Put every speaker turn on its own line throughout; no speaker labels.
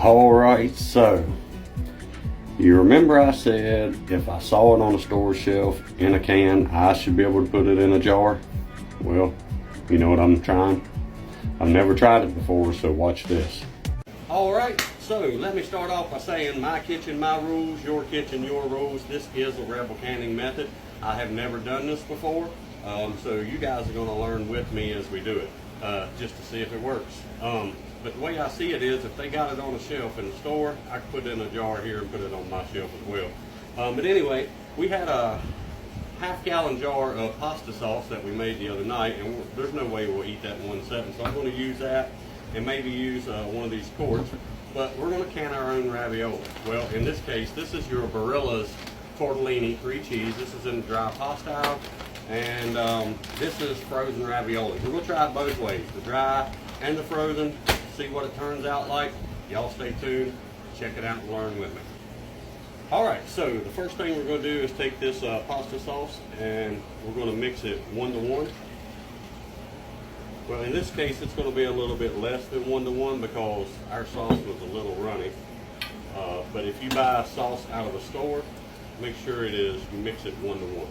Alright, so you remember I said if I saw it on a store shelf in a can, I should be able to put it in a jar? Well, you know what I'm trying? I've never tried it before, so watch this. Alright, so let me start off by saying my kitchen, my rules, your kitchen, your rules. This is a Rebel canning method. I have never done this before, so you guys are going to learn with me as we do it, just to see if it works. But the way I see it is, if they got it on a shelf in the store, I can put it in a jar here and put it on my shelf as well. But anyway, we had a half-gallon jar of pasta sauce that we made the other night, and there's no way we'll eat that in one setting, so I'm going to use that and maybe use one of these quarts. But we're going to can our own ravioli. Well, in this case, this is your Barilla's Tortellini 3 cheese. This is in the dry pasta aisle, and this is frozen ravioli. We're going to try it both ways, the dry and the frozen, see what it turns out like. Y'all stay tuned, check it out and learn with me. Alright, so the first thing we're going to do is take this pasta sauce and we're going to mix it 1-to-1. Well, in this case it's going to be a little bit less than 1-to-1 because our sauce was a little runny. But if you buy sauce out of a store, make sure you mix it 1-to-1.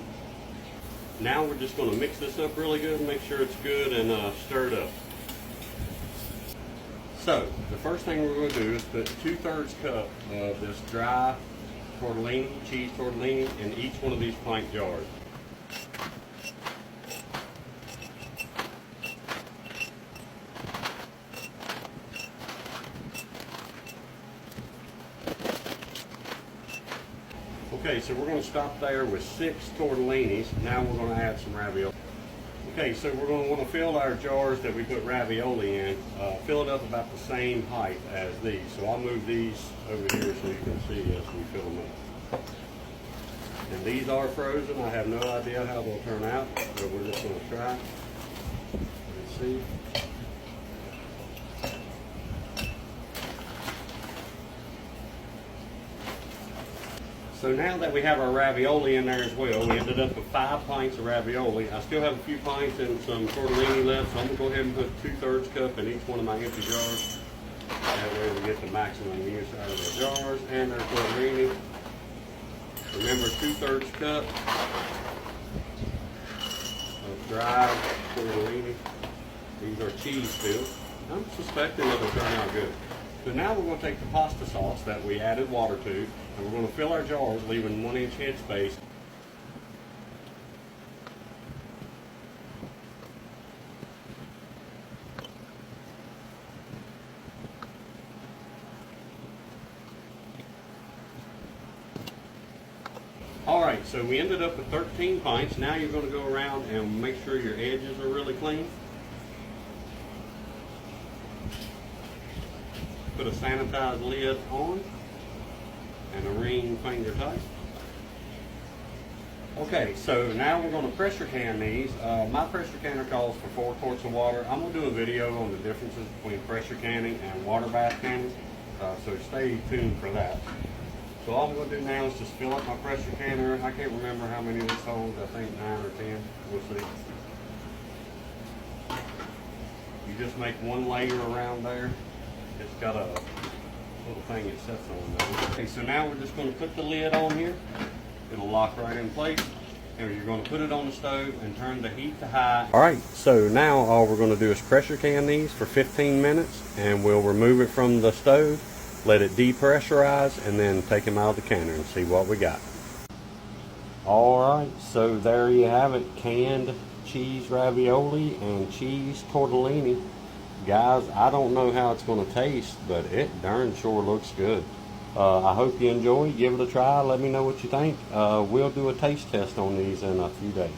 Now we're just going to mix this up really good and make sure it's good and stirred up. So, the first thing we're going to do is put 2/3 cup of this dry tortellini, cheese tortellini, in each one of these pint jars. Okay, so we're going to stop there with 6 tortellinis. Now we're going to add some ravioli. Okay, so we're going to want to fill our jars that we put ravioli in, fill it up about the same height as these. So I'll move these over here so you can see as we fill them up. And these are frozen. I have no idea how they'll turn out, but we're just going to try. Let's see. So now that we have our ravioli in there as well, we ended up with 5 pints of ravioli. I still have a few pints and some tortellini left, so I'm going to go ahead and put 2/3 cup in each one of my empty jars. That way we get the maximum use out of the jars and our tortellini. Remember, 2/3 cup of dry tortellini. These are cheese still. I'm suspecting that they'll turn out good. So now we're going to take the pasta sauce that we added water to, and we're going to fill our jars, leaving 1-inch head space. Alright, so we ended up with 13 pints. Now you're going to go around and make sure your edges are really clean. Put a sanitized lid on and a ring finger tight. Okay, so now we're going to pressure can these. My pressure canner calls for 4 quarts of water. I'm going to do a video on the differences between pressure canning and water bath canning, so stay tuned for that. So all I'm going to do now is just fill up my pressure canner. I can't remember how many this holds. I think 9 or 10. We'll see. You just make one layer around there. It's got a little thing it sets on there. Okay, so now we're just going to put the lid on here. It'll lock right in place. And you're going to put it on the stove and turn the heat to high. Alright, so now all we're going to do is pressure can these for 15 minutes and we'll remove it from the stove, let it depressurize, and then take them out of the canner and see what we got. Alright, so there you have it, canned cheese ravioli and cheese tortellini. Guys, I don't know how it's going to taste, but it darn sure looks good. I hope you enjoy. Give it a try. Let me know what you think. We'll do a taste test on these in a few days.